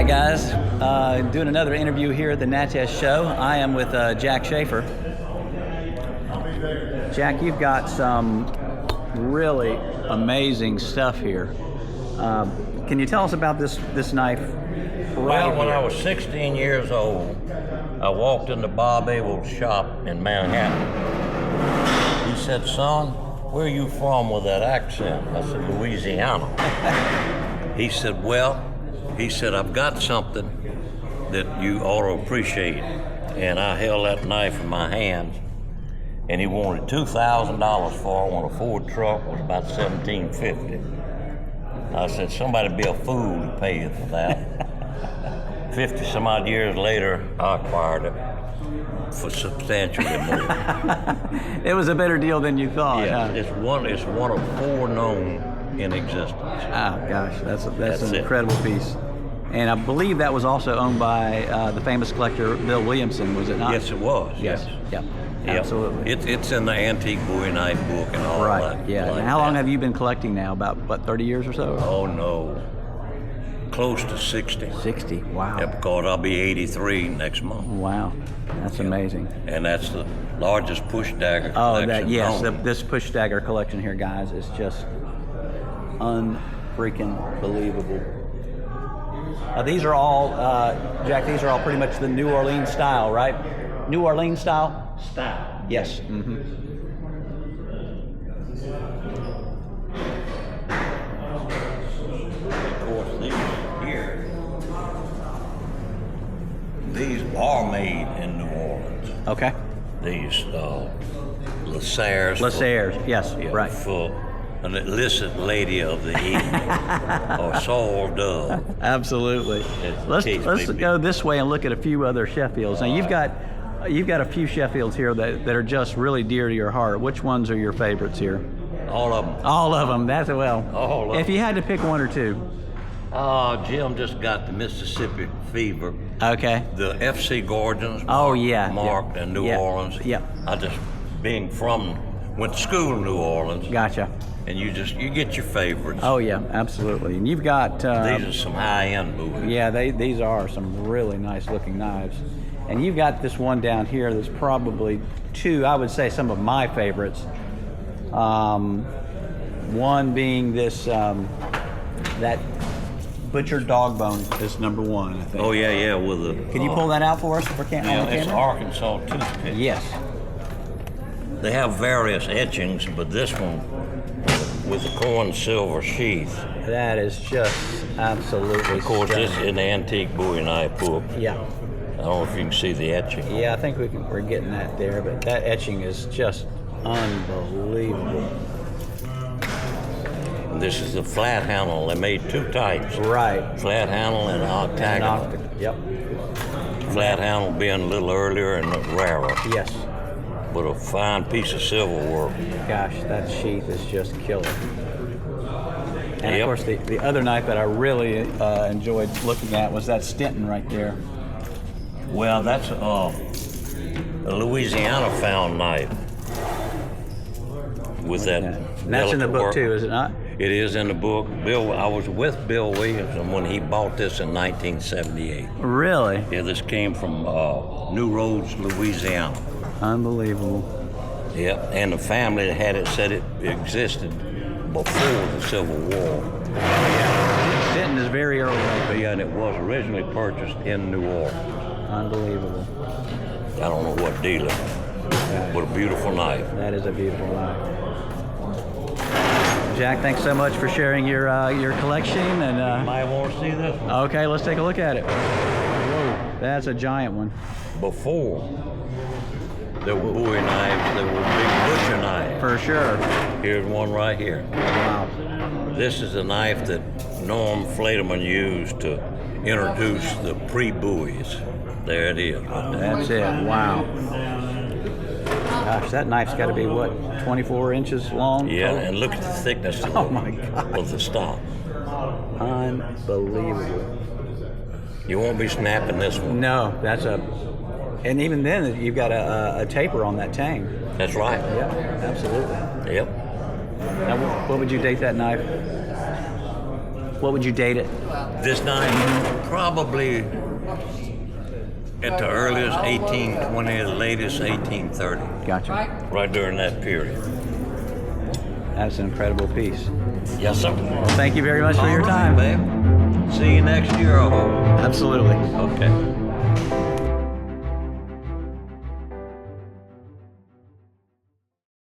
right, guys. Doing another interview here at the Natchez Show. I am with Jack Shafer. Jack, you've got some really amazing stuff here. Can you tell us about this knife? Well, when I was 16 years old, I walked into Bob Abel's shop in Manhattan. He said, "Son, where are you from with that accent?" I said, "Louisiana." He said, "I've got something that you ought to appreciate." And I held that knife in my hands, and he wanted $2,000 for it when a Ford truck was about $1,750. I said, "Somebody be a fool to pay you for that." 50 some odd years later, I acquired it for substantially more. It was a better deal than you thought. Yeah, huh? it's one of four known in existence. Oh gosh, that's an incredible piece. And I believe that was also owned by the famous collector Bill Williamson, was it not? Yes, it was. Yes. Yep. Yep. Absolutely. It's in the antique Bowie knife book and all Right. that. Yeah. Like And how long that. have you been collecting now? About what, 30 years or so? Oh no, close to 60. 60. Wow. Yeah, because I'll be 83 next month. Wow. That's amazing. And that's the largest push dagger Oh, collection known. this push dagger collection here, guys, is just unfreaking believable. These are all, Jack, these are all pretty much the New Orleans style, right? New Orleans style? Yes. Mm-hmm. Of course, these are made in New Orleans. Okay. These Lasers. Yes, Yeah, right. for an illicit lady of the evening, or soul dove. Absolutely. Let's go this way and look at a few other Sheffields. Now you've got a few Sheffields here that are just really dear to your heart. Which ones are your favorites here? All of them. All of them. That's well. All of If them. you had to pick one or two. Jim just got the Mississippi fever. Okay. The FC Gorgeons. Oh yeah. Marked in New Orleans. Yep. I just went to school in New Orleans. Gotcha. And you get your favorites. Oh yeah, absolutely. And you've got These are some high-end movies. yeah, these are some really nice looking knives. And you've got this one down here that's probably two, I would say, some of my favorites. One being this that butchered dog bone is number one, I think. Oh yeah, with the. Can you pull that out for us if we can't on the It's camera? Arkansas toothpick. Yes. They have various etchings, but this one with the corn silver sheath. That is just absolutely Of course, stunning. this is in the antique Bowie knife book. Yeah. I don't know if you can see the etching. Yeah, I think we're getting that there, but that etching is just unbelievable. And this is the flat handle. They made two types. Right. Flat handle and octagonal. Yep. Flat handle being a little earlier and rarer, Yes. but a fine piece of silverwork. Gosh, that sheath is just killer. And Yep. of course, the other knife that I really enjoyed looking at was that Stenton right there. Well, that's a Louisiana found knife with that. And that's in the delicate book work. too, is it not? It is in the book. I was with Bill Williamson when he bought this in 1978. Really? Yeah, this came from New Roads, Louisiana. Unbelievable. Yep, and the family that had it said it existed before the Civil War. Stenton is very early. Yeah, and it was originally purchased in New Orleans. Unbelievable. I don't know what dealer, but a beautiful knife. That is a beautiful knife. Jack, thanks so much for sharing your collection. And You might want to see this one. okay, let's take a look at it. Whoa, that's a giant one. Before there were Bowie knives, there were big butcher knives. For sure. Here's one right here. Wow. This is a knife that Norm Flederman used to introduce the pre-bowies. There it is. That's it. Wow. Gosh, that knife's got to be, what, 24 inches long? Yeah, and look at the thickness of, Oh, my God. of the stock. Unbelievable. You won't be snapping this one. No, that's a... And even then, you've got a taper on that tang. That's right. Yeah, absolutely. Yep. Now, what would you date that knife? What would you date it? This knife, probably at the earliest 1820, the latest 1830. Gotcha. Right during that period. That's an incredible piece. Yes, sir. Well, thank you very much for All your right, time. babe. See you next year, I hope. Absolutely. Okay.